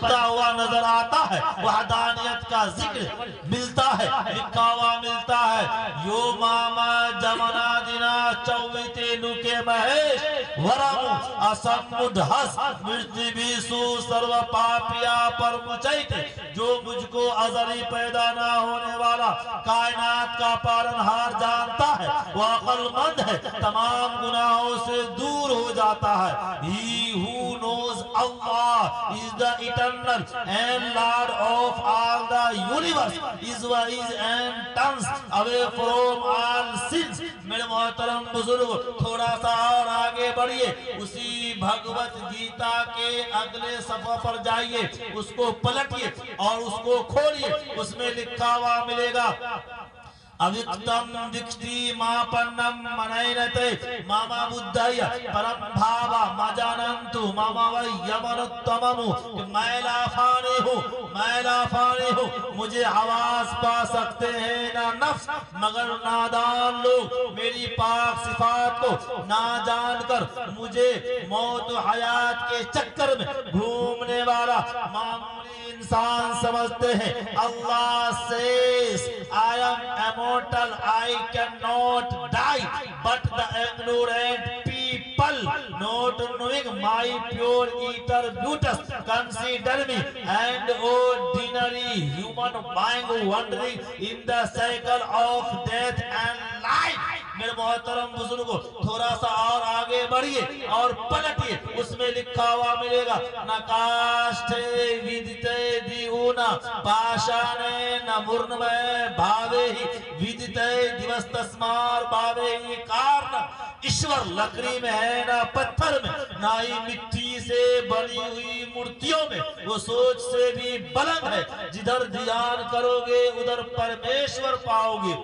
بجتا ہوا نظر آتا ہے، وحدانیت کا ذکر ملتا ہے، لکھا ہوا ملتا ہے۔ یو ماما جمنا دینا چویتے لوکے مہیش ورم اسمد ہس مرتی بیسو سرو پاپیا پر مچائیتے، جو مجھ کو ازلی پیدا نہ ہونے والا کائنات کا پالنہار جانتا ہے، وہ عقل مند ہے، تمام گناہوں سے دور ہو جاتا ہے۔ He who knows Allah is the eternal and Lord of all the universe, is wise and turns away from all sins۔ میرے محترم بزرگ تھوڑا سا اور آگے بڑھئے، اسی بھگوت گیتا کے اگلے صفحہ پر جائیے، اس کو پلٹئے اور اس کو کھولیے، اس میں لکھا ہوا ملے گا اوکتم دکھتی ما پنم منائنتے ماما بدھائی پرم بھاوا مجاننتو ماما ویمنتممو کہ میں لافانے ہوں، مجھے حواس پا سکتے ہیں نہ نفس، مگر نادان لوگ میری پاک صفات کو نہ جان کر مجھے موت و حیات کے چکر میں گھومنے والا معمولی انسان سمجھتے ہیں۔ اللہ says I am immortal, I cannot die, but the ignorant people not knowing my pure attributes consider me an ordinary human being wandering in the cycle of death and life۔ میرے محترم بزرگوں تھوڑا سا اور آگے بڑھئے اور پلٹئے، اس میں لکھا ہوا ملے گا نکاشتے ویدتے دیونا پاشانے نمورنمے بھاوے ہی ویدتے دیوستسمار بھاوے ہی کارن۔ ایشور لکڑی میں ہے نہ پتھر میں، نہ ہی مٹی سے بنی ہوئی مورتیوں میں، وہ سوچ سے بھی بلند ہے، جدھر دھیان کرو گے ادھر پرمیشور پاؤ گے۔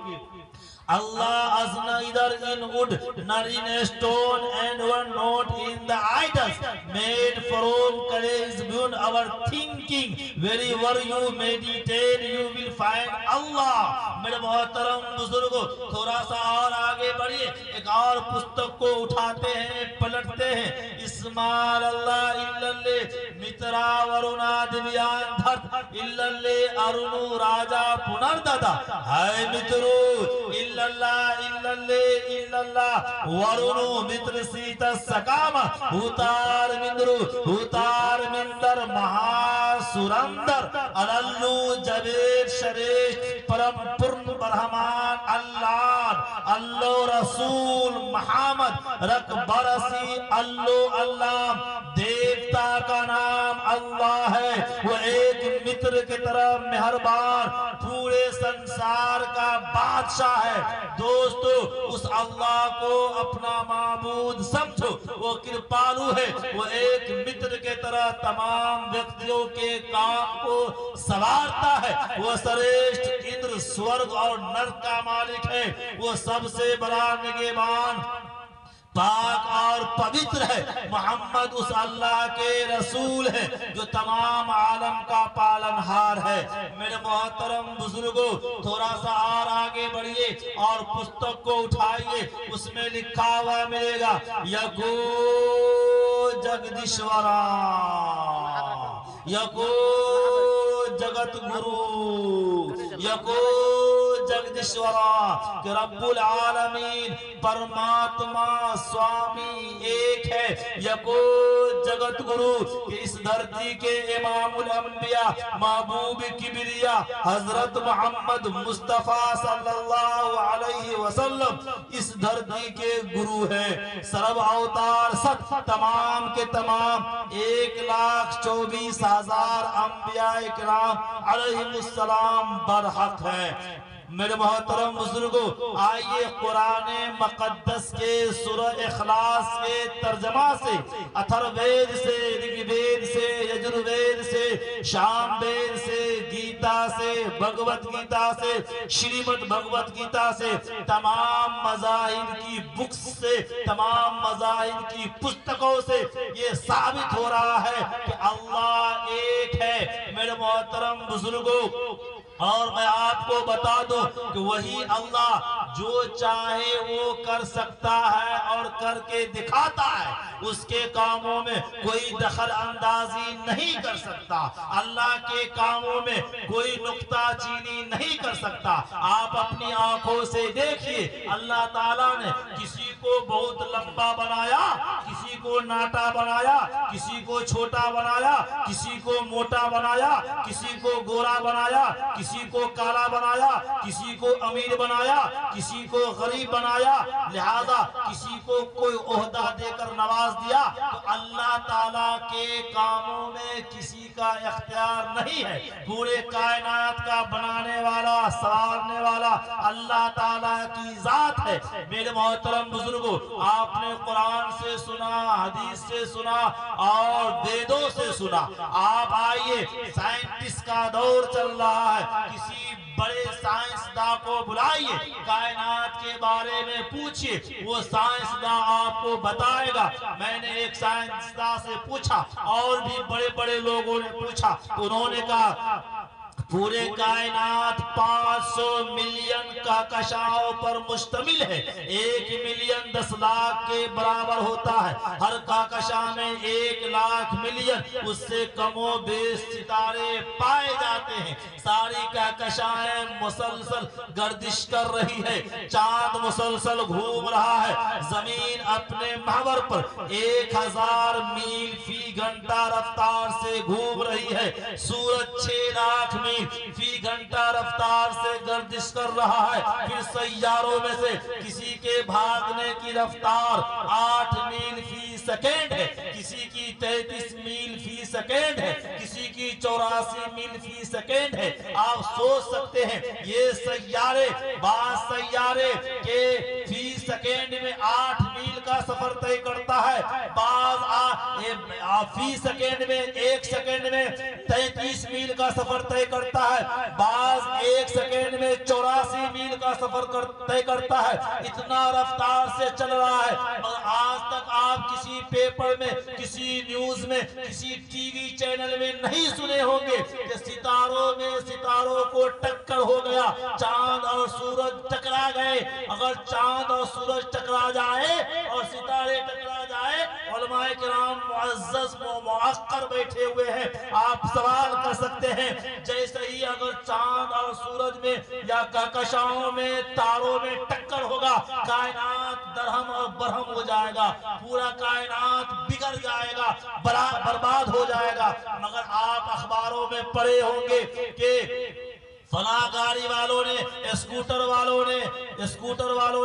Allah is neither in wood nor in stone, and were not in the idols made from clay is beyond our thinking. Wherever you meditate, you will find Allah۔ میرے محترم بزرگوں تھوڑا سا اور آگے بڑھئے، ایک اور پستک کو اٹھاتے ہیں، پلٹتے ہیں۔ اسمال اللہ اللہ مترا ورونا دیویان دھرت اللہ ارونو راجا پنردادا ہے مترو اللہ ورونو متر سیتا سکام ہوتار مندر مہا سورندر اللو جبیر شریش پرم پرن برہمان اللہ رسول محمد رک برسی اللہ دیوتا کا نام اللہ ہے، وہ ایک متر کی طرح مہربان پورے سنسار کا بادشاہ ہے۔ دوستو اس اللہ کو اپنا معبود سمجھو، وہ کرپالو ہے، وہ ایک متر کے طرح تمام ویکتیوں کے کام کو سوارتا ہے، وہ سریشٹ اندر سورگ اور نرک کا مالک ہے، وہ سب سے بڑا نگہبان پاک اور پوتر ہے۔ محمد اس اللہ کے رسول ہے جو تمام عالم کا پالنہار ہے۔ میرے محترم بزرگوں تھوڑا سا اور آگے بڑھئے اور پستک کو اٹھائیے، اس میں لکھا ہوا ملے گا یکو جگدیشورا یکو جگت گرو یکو جگدیشورا کہ رب العالمین پرماتما سوامی ایک ہے، یکو جگت گرو کہ اس دھرتی کے امام الانبیاء محبوب کبریا حضرت محمد مصطفیٰ صلی اللہ علیہ وسلم اس دھرتی کے گرو ہیں۔ سرب اوتار ست تمام کے تمام 1,24,000 انبیاء اکرام علیہ السلام برحق ہیں۔ میرے محترم بزرگوں آئیے قرآن مقدس کے سورہ اخلاص کے ترجمہ سے، اتھر وید سے، رگ وید سے، یجر وید سے، شام وید سے، گیتا سے، بھگوت گیتا سے، شریمد بھگوت گیتا سے، تمام مذاہب کی بکس سے، تمام مذاہب کی پستکوں سے یہ ثابت ہو رہا ہے کہ اللہ ایک ہے۔ میرے محترم بزرگوں اور میں آپ کو بتا دوں کہ وہی اللہ جو چاہے وہ کر سکتا ہے اور کر کے دکھاتا ہے، اس کے کاموں میں کوئی دخل اندازی نہیں کر سکتا، اللہ کے کاموں میں کوئی نقطہ چینی نہیں کر سکتا۔ آپ اپنی آنکھوں سے دیکھیے، اللہ تعالیٰ نے کسی کو بہت لمبا بنایا، کسی کو ناٹا بنایا، کسی کو چھوٹا بنایا، کسی کو موٹا بنایا، کسی کو گورا بنایا، کسی کو کالا بنایا، کسی کو امیر بنایا، کسی کو غریب بنایا، لہذا کسی کو کوئی عہدہ دے کر نواز دیا۔ تو اللہ تعالیٰ کے کاموں میں کسی کا اختیار نہیں ہے، پورے کائنات کا بنانے والا، سوارنے والا اللہ تعالیٰ کی ذات ہے۔ میرے محترم بزرگوں، آپ نے قرآن سے سنا، حدیث سے سنا اور ویدوں سے سنا۔ آپ آئیے، سائنٹسٹ کا دور چل رہا ہے، کسی بڑے سائنسداں کو بلائیے، کائنات کے بارے میں پوچھئے، وہ سائنسداں آپ کو بتائے گا۔ میں نے ایک سائنسداں سے پوچھا اور بھی بڑے بڑے لوگوں نے پوچھا، انہوں نے کہا پورے کائنات 500 ملین کہکشاؤں پر مشتمل ہے، 1 ملین 10 لاکھ کے برابر ہوتا ہے، ہر کہکشاں میں 1 لاکھ ملین اس سے کم و بیش ستارے پائے جاتے ہیں۔ ساری کہکشائیں مسلسل گردش کر رہی ہے، چاند مسلسل گھوم رہا ہے، زمین اپنے محور پر 1000 میل فی گھنٹہ رفتار سے گھوم رہی ہے، سورج 6 لاکھ میل فی گھنٹہ رفتار سے گردش کر رہا ہے۔ پھر سیاروں میں سے کسی کے بھاگنے کی رفتار 8 میل فی سیکنڈ ہے، کسی کی 33 میل فی سیکنڈ ہے، کسی کی 84 میل فی سیکنڈ ہے۔ آپ سوچ سکتے ہیں یہ سیارے، بعض سیارے کے فی سیکنڈ میں 8 میل کا سفر طے کرتا ہے، بعض فی سیکنڈ میں 1 سیکنڈ میں 33 میل کا سفر طے کرتا ہے، بعض 1 سیکنڈ میں 84 میل کا سفر طے کرتا ہے۔ اتنا رفتار سے چل رہا ہے، مگر آج تک آپ کسی پیپر میں، کسی نیوز میں، کسی ٹی وی چینل میں نہیں سنے ہوں گے کہ ستاروں میں ستاروں کو ٹکر ہو گیا، چاند اور سورج ٹکرا گئے۔ اگر چاند اور سورج ٹکرا جائے اور ستارے ٹکرا جائے، علماء کرام معزز و معقر بیٹھے ہوئے ہیں، آپ سوال کر سکتے ہیں جیسے ہی اگر چاند اور سورج میں یا کہکشاؤں میں، تاروں میں ٹکر ہوگا، کائنات درہم اور برہم ہو جائے گا، پورا کائنات بگڑ جائے گا، برباد ہو جائے گا۔ مگر آپ اخباروں میں پڑھے ہوں گے کہ فلاں گاڑی والوں نے، اسکوٹر والوں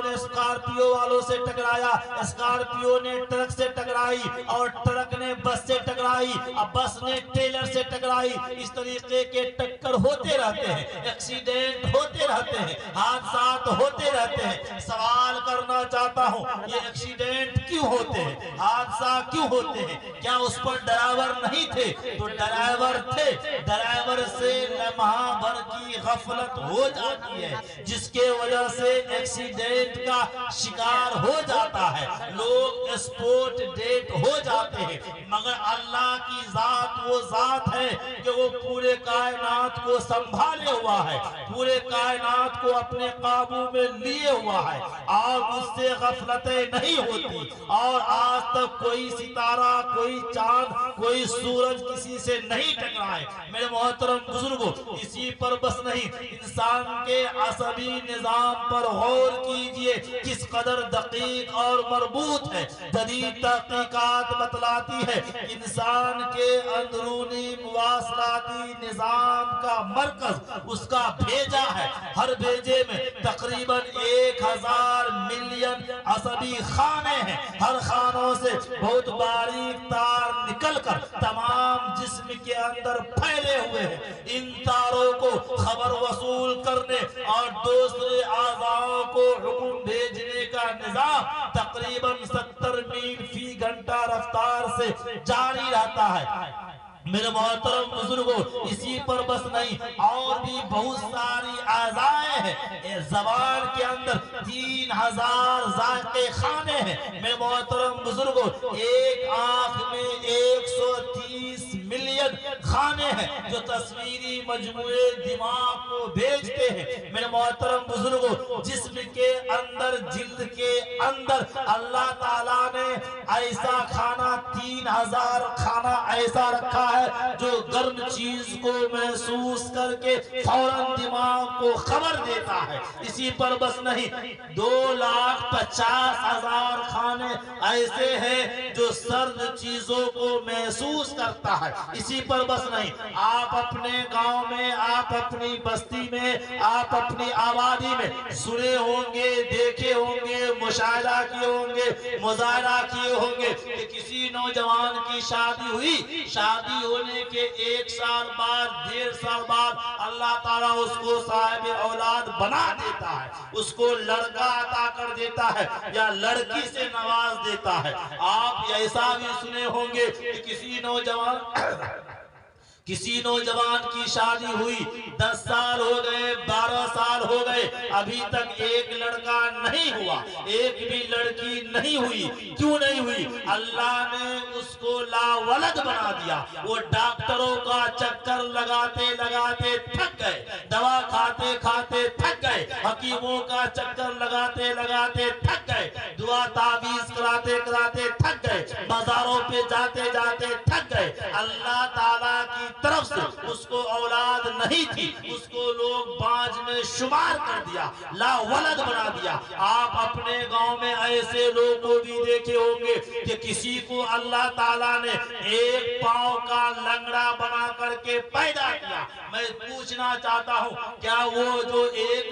نے اسکارپیو والوں سے ٹکرایا، اسکارپیو نے ٹرک سے ٹکرائی اور ٹرک نے بس سے ٹکرائی، اب بس نے ٹریلر سے ٹکرائی۔ اس طریقے کے ٹکر ہوتے رہتے ہیں، ایکسیڈنٹ ہوتے رہتے ہیں، حادثات ہوتے رہتے ہیں۔ سوال کرنا چاہتا ہوں، یہ ایکسیڈنٹ کیوں ہوتے ہیں، حادثہ کیوں ہوتے ہیں؟ کیا اس پر ڈرائیور نہیں تھے؟ تو ڈرائیور تھے، ڈرائیور سے لمحہ بھر کی غفلت ہو جاتی ہے، جس کے وجہ سے ایکسیڈنٹ کا شکار ہو جاتا ہے، لوگ اسپورٹ ڈیٹ ہو جاتے ہیں۔ مگر اللہ کی ذات وہ ذات ہے کہ وہ پورے کائنات کو سنبھالے ہوا ہے، پورے کائنات کو اپنے قابو میں لیے ہوا ہے، اور اس سے غفلتیں نہیں ہوتی۔ اور آج تک کوئی ستارہ، کوئی چاند، کوئی سورج کسی سے نہیں ٹکرائے۔ میرے محترم بزرگوں، اسی پر بس نہیں، انسان کے عصبی نظام پر غور کیجئے، کس قدر دقیق اور مربوط ہے۔ جدید تحقیقات بتلاتی ہے انسان کے اندرونی مواصلاتی نظام کا مرکز اس کا بھیجا ہے، ہر بھیجے میں تقریباً 1000 ملین عصبی خانے ہیں، ہر خانوں سے بہت باریک تار نکل کر تمام جسم کے اندر پھیلے ہوئے ہیں۔ ان تاروں کو خبر وصول کرنے اور دوسرے اعضاء کو حکم بھیجنے کا نظام تقریباً 70 میل فی گھنٹہ رفتار سے جاری رہتا ہے۔ میرے محترم بزرگوں، اسی پر بس نہیں، اور بھی بہت ساری اعضاء ہیں۔ زبان کے اندر 3000 ذائقے خانے ہیں۔ میرے محترم بزرگوں، ایک آنکھ میں 130 ملین خانے ہیں جو تصویری مجموعے دماغ کو بھیجتے ہیں۔ میرے محترم بزرگوں، جسم کے اندر، جلد کے اندر اللہ تعالیٰ نے ایسا کھانا 3000 کھانا ایسا رکھا ہے جو گرم چیز کو محسوس کر کے فوراً دماغ کو خبر دیتا ہے۔ اسی پر بس نہیں، 2,50,000 کھانے ایسے ہیں جو سرد چیزوں کو محسوس کرتا ہے۔ اسی پر بس نہیں، آپ اپنے گاؤں میں، آپ اپنی بستی میں، آپ اپنی آبادی میں سنے ہوں گے، دیکھے ہوں گے، مشاہدہ کیے ہوں گے، مظاہرہ کیے ہوں گے کہ کسی نوجوان کی شادی ہوئی، شادی ہونے کے 1 سال بعد، 1.5 سال بعد اللہ تعالیٰ اس کو صاحب اولاد بنا دیتا ہے، اس کو لڑکا عطا کر دیتا ہے یا لڑکی سے نواز دیتا ہے۔ آپ ایسا بھی سنے ہوں گے کہ کسی نوجوان کی شادی ہوئی، 10 سال ہو گئے، 12 سال ہو گئے، ابھی تک ایک لڑکا نہیں ہوا، ایک بھی لڑکی نہیں ہوئی۔ کیوں نہیں ہوئی؟ اللہ نے اس کو لاولد بنا دیا۔ وہ ڈاکٹروں کا چکر لگاتے لگاتے تھک گئے، دوا کھاتے کھاتے تھک گئے، حکیموں کا چکر لگاتے لگاتے تھک گئے، دعا تعویذ کراتے کراتے تھک گئے، بازاروں پہ جاتے جاتے تھک گئے۔ اللہ تعالیٰ کی طرف سے اس کو اولاد نہیں تھی، اس کو لوگ باج میں شمار کر دیا، لا ولد بنا دیا۔ آپ اپنے گاؤں میں ایسے لوگوں کو بھی دیکھے ہوں گے کہ کسی کو اللہ تعالیٰ نے ایک پاؤں کا لنگڑا بنا کر کے پیدا کیا۔ میں پوچھنا چاہتا ہوں، کیا وہ جو ایک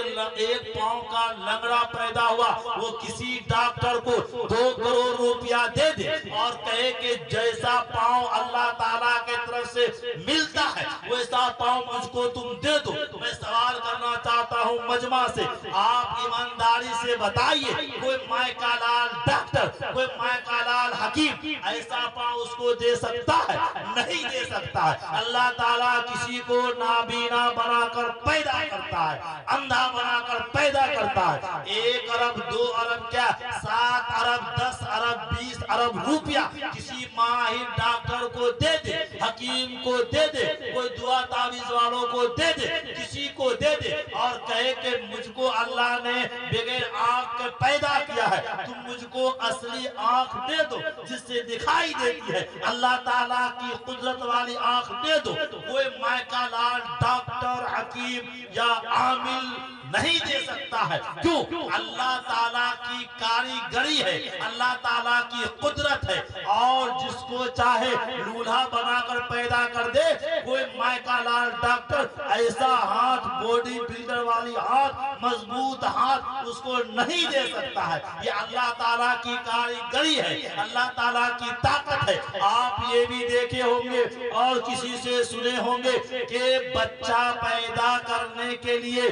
پاؤں کا لنگڑا پیدا ہوا، وہ کسی ڈاکٹر کو 2 کروڑ روپیہ دے دے اور کہے کہ جیسا پاؤں اللہ تعالیٰ کے طرف سے ملتا ہے ویسا پاؤں مجھ کو تم دے دو؟ میں سوال کرنا چاہتا ہوں مجمع سے، آپ ایمانداری سے بتائیے، کوئی مائکا لال ڈاکٹر، کوئی مائکا لال حکیم ایسا پاؤں اس کو دے سکتا ہے؟ نہیں دے سکتا ہے۔ اللہ تعالیٰ کسی کو نابینا بنا کر پیدا کرتا ہے، اندھا بنا کر پیدا کرتا ہے۔ 1 ارب 2 ارب کیا 7 ارب 10 ارب 20 ارب روپیہ کسی ماہر ڈاکٹر کو دے دے، حکیم کو دے دے، کوئی دعا تعویذ والوں کو دے دے، کسی کو دے دے اور کہے کہ مجھ کو اللہ نے بغیر آنکھ کے پیدا کیا ہے، تم مجھ کو اصلی آنکھ دے دو جس سے دکھائی دیتی ہے، اللہ تعالیٰ کی قدرت والی آنکھ دے دو۔ کوئی مائکا لال ڈاکٹر، حکیم یا عامل نہیں دے سکتا ہے۔ کیوں؟ اللہ تعالیٰ کی کاریگری ہے، اللہ تعالیٰ کی قدرت ہے، اور جس کو چاہے لولہا بنا کر پیدا کر دے۔ کوئی مائکا لال ڈاکٹر ایسا ہاتھ، باڈی بلڈر والی ہاتھ، مضبوط ہاتھ اس کو نہیں دے سکتا ہے۔ یہ اللہ تعالیٰ کی کاریگری ہے، اللہ تعالیٰ کی طاقت ہے۔ آپ یہ بھی دیکھے ہوں گے اور کسی سے سنے ہوں گے کہ بچہ پیدا کرنے کے لیے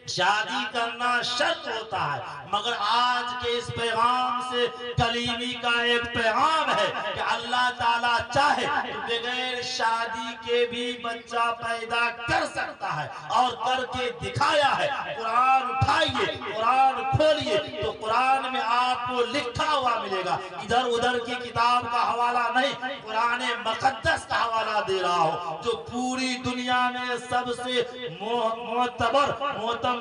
شادی کرنا شرط ہوتا ہے، مگر آج کے اس پیغام سے کلیمی کا ایک پیغام ہے کہ اللہ تعالیٰ چاہے تو بغیر شادی کے بھی بچہ پیدا کر سکتا ہے اور کر کے دکھایا ہے۔ قرآن اٹھائیے، قرآن کھولیے تو قرآن میں آپ کو لکھا ہوا ملے گا، ادھر ادھر کی کتاب کا حوالہ نہیں، قرآن مقدس کا حوالہ دے رہا ہوں، جو پوری دنیا میں سب سے معتبر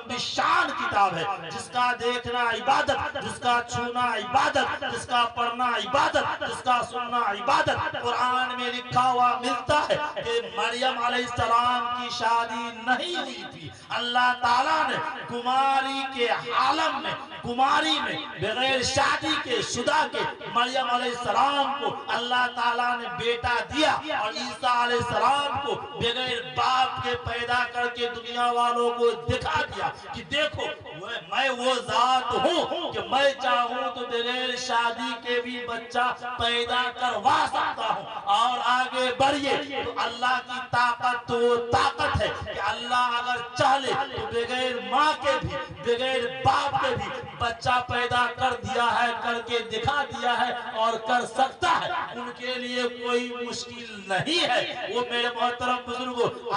بشان کتاب ہے، جس کا دیکھنا عبادت، جس کا چھونا عبادت، جس کا پڑھنا عبادت، جس کا سننا عبادت۔ قرآن میں لکھا ہوا ملتا ہے کہ مریم علیہ السلام کی شادی نہیں ہوئی تھی، اللہ تعالیٰ نے کماری کے عالم میں، کماری میں بغیر شادی کے، شدہ کے مریم علیہ السلام کو اللہ تعالیٰ نے بیٹا دیا، اور عیسیٰ علیہ السلام کو بغیر باپ کے پیدا کر کے دنیا والوں کو دکھا دیا کہ دیکھو میں وہ ذات ہوں کہ میں چاہوں تو بغیر شادی کے بھی بچہ پیدا کروا سکتا ہوں۔ اور آگے بڑھیے تو اللہ کی طاقت تو وہ طاقت ہے کہ اللہ اگر چاہے تو بغیر ماں کے بھی، بغیر باپ کے بھی بچہ پیدا کر دیا ہے، کر کے دکھا دیا ہے اور کر سکتا ہے، ان کے لیے کوئی مشکل نہیں ہے۔ وہ میرے محترم بزرگوں،